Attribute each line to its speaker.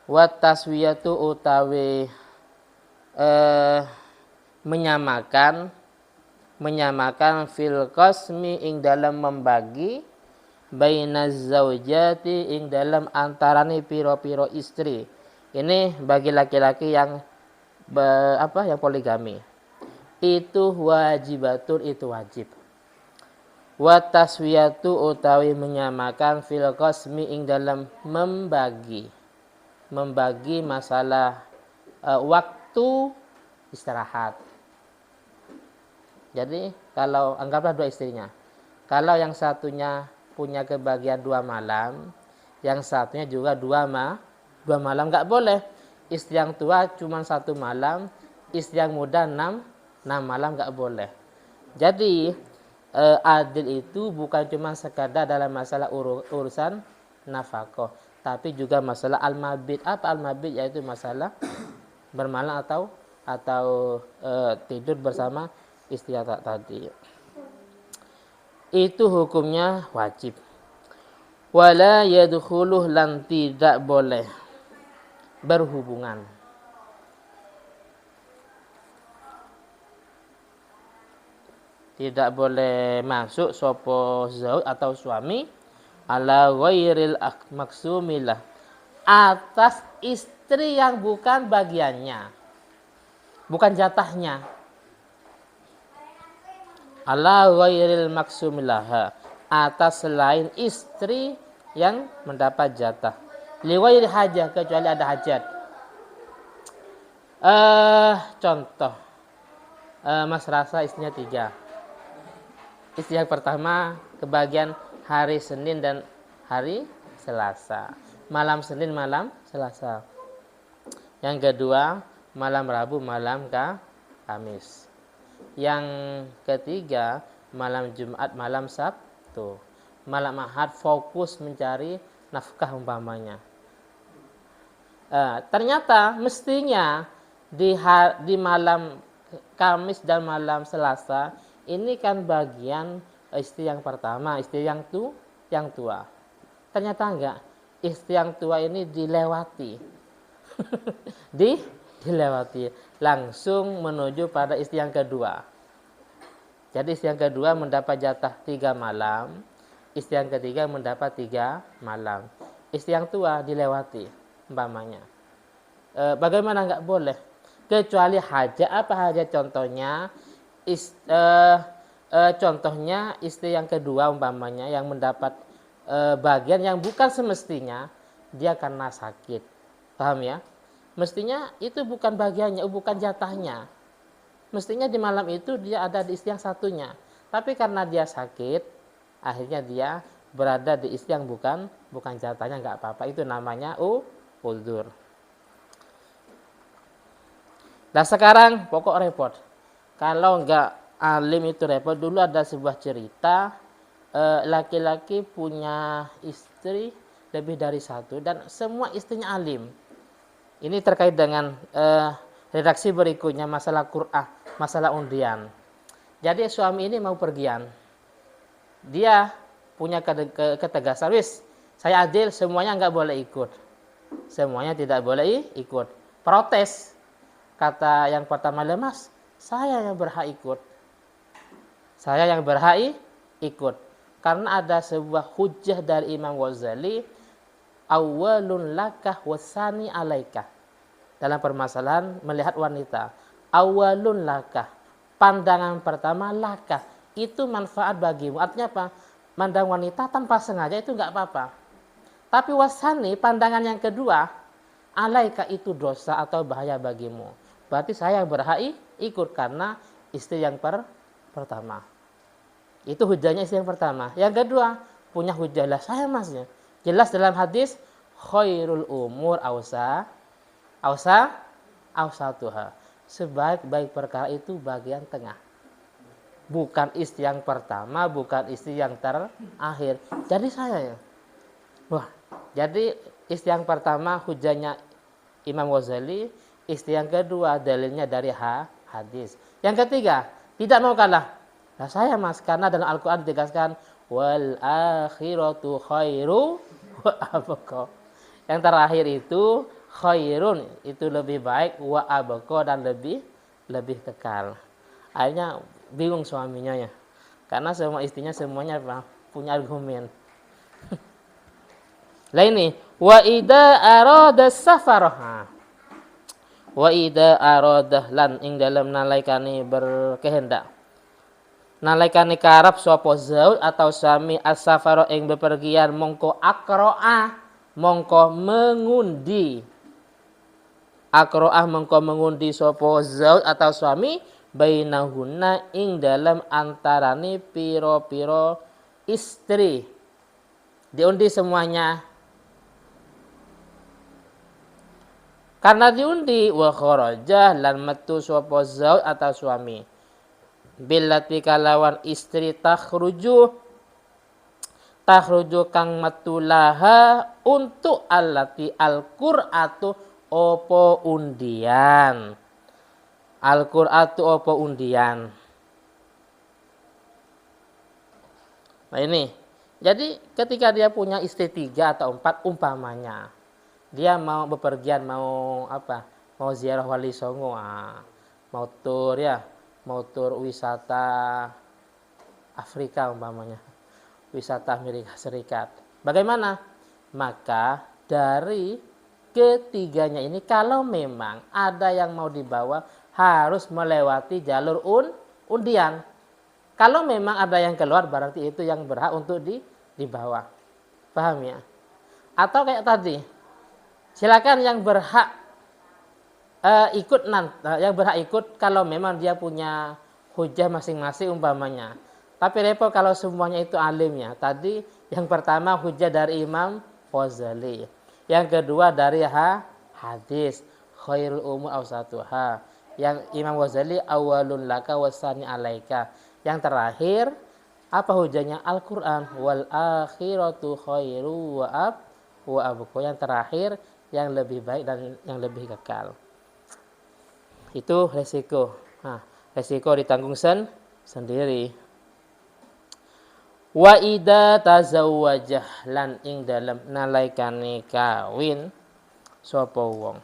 Speaker 1: Wa taswiyatu utawi menyamakan fil qasmi ing dalam membagi bainaz zaujati ing dalam antarane piro-piro istri. Ini bagi laki-laki yang yang poligami. Itu wajibatun, itu wajib. Wa taswiyatu utawi menyamakan fil qasmi ing dalam membagi masalah waktu istirahat. Jadi kalau anggaplah dua istrinya, kalau yang satunya punya kebagian 2 malam, yang satunya juga 2 malam, nggak boleh. Istri yang tua cuma 1 malam, istri yang muda 6 malam, nggak boleh. Jadi adil itu bukan cuma sekadar dalam masalah urusan nafkah, tapi juga masalah al-mabit. Apa al-mabit? Yaitu masalah bermalam atau tidur bersama istri tadi. Itu hukumnya wajib. Wala yadkhuluh, lan tidak boleh berhubungan. Tidak boleh masuk sopo zauj atau suami ala ghairil maksumilah, atas istri yang bukan bagiannya, bukan jatahnya. Ala ghairil maksumilah, atas selain istri yang mendapat jatah. Li ghairi hajah, kecuali ada hajat. Contoh, Mas rasa istrinya 3. Istri yang pertama kebagian hari Senin dan hari Selasa. Malam Senin, malam Selasa. Yang kedua malam Rabu, malam Kamis. Yang ketiga malam Jumat, malam Sabtu. Malam Ahad fokus mencari nafkah umpamanya. Ternyata mestinya di malam Kamis dan malam Selasa ini kan bagian istri yang pertama, istri yang tua. Ternyata enggak, istri yang tua ini dilewati. dilewati, langsung menuju pada istri yang kedua. Jadi istri yang kedua mendapat jatah 3 malam, istri yang ketiga mendapat 3 malam. Istri yang tua dilewati umpamanya. Bagaimana enggak boleh? Kecuali hajat. Apa hajat? Contohnya contohnya istri yang kedua umpamanya yang mendapat bagian yang bukan semestinya, dia karena sakit, paham ya? Mestinya itu bukan bagiannya, bukan jatahnya. Mestinya di malam itu dia ada di istri yang satunya, tapi karena dia sakit, akhirnya dia berada di istri yang bukan jatahnya, nggak apa-apa. Itu namanya uzur. Nah sekarang pokok repot. Kalau nggak alim itu repot. Dulu ada sebuah cerita, laki-laki punya istri lebih dari 1 dan semua istrinya alim. Ini terkait dengan redaksi berikutnya, masalah Qur'an, masalah undian. Jadi suami ini mau pergian, dia punya ketegasan, saya adil, semuanya nggak boleh ikut, semuanya tidak boleh ikut. Protes, kata yang pertama, lemas, saya yang berhak ikut. Saya yang berhak ikut. Karena ada sebuah hujjah dari Imam Ghazali, awwalun lakah wasani alaikah. Dalam permasalahan melihat wanita, awwalun lakah, pandangan pertama lakah, itu manfaat bagimu. Artinya apa? Mandang wanita tanpa sengaja itu enggak apa-apa. Tapi wasani, pandangan yang kedua, alaika, itu dosa atau bahaya bagimu. Berarti saya yang berhak ikut karena istri yang pertama. Itu hujahnya istri yang pertama. Yang kedua punya hujah, lah saya masnya. Jelas dalam hadis, khairul umur awsatuha. Sebaik-baik perkara itu bagian tengah. Bukan istri yang pertama, bukan istri yang terakhir. Jadi saya ya. Wah, jadi istri yang pertama hujahnya Imam Ghazali, istri yang kedua dalilnya dari hadis. Yang ketiga, tidak mau kalah. Nah saya mas, karena dalam Al-Quran ditegaskan wal akhiratu khairu wa abqa. Yang terakhir itu khairun itu lebih baik, wa abqa dan lebih kekal. Akhirnya bingung suaminya ya. Karena semua istrinya semuanya punya argumen. Lah ini wa ida arada safarah. Wa ida arada lan ing dalam nalaikane berkehendak. Nalaikane karep sapa zauj atau suami as-safara ing bepergian mongko akroa mongko mengundi. Akroah mongko mengundi sapa zauj atau suami bainahunna ing dalam antarane piro-piro istri. Diundi semuanya. Karena diundi wa kharaja lan metu sapa zauj atau suami. Billati kalawan istri takhruju kang metu laha untuk allati al-qur'atu opo undian. Al-qur'atu opo undian. Nah ini. Jadi ketika dia punya istri 3 atau 4 umpamanya. Dia mau bepergian, mau apa? Mau ziarah Wali Songo, mau tur ya, mau tur wisata Afrika umpamanya, wisata Amerika Serikat. Bagaimana? Maka dari ketiganya ini kalau memang ada yang mau dibawa harus melewati jalur undian. Kalau memang ada yang keluar berarti itu yang berhak untuk dibawa. Paham ya? Atau kayak tadi, silakan yang berhak yang berhak ikut kalau memang dia punya hujah masing-masing umpamanya. Tapi repot kalau semuanya itu alimnya. Tadi yang pertama hujah dari Imam Ghazali. Yang kedua dari hadis khairul umur awsatuha. Yang Imam Ghazali awalun laka wasani alaika. Yang terakhir apa hujahnya? Al-Qur'an wal akhiratu khairu wa abqa. Yang terakhir yang lebih baik dan yang lebih kekal. Itu resiko. Nah, resiko ditanggung sendiri. Wa ida tazawwajah lan ing dalam nalaikane kawin sapa wong.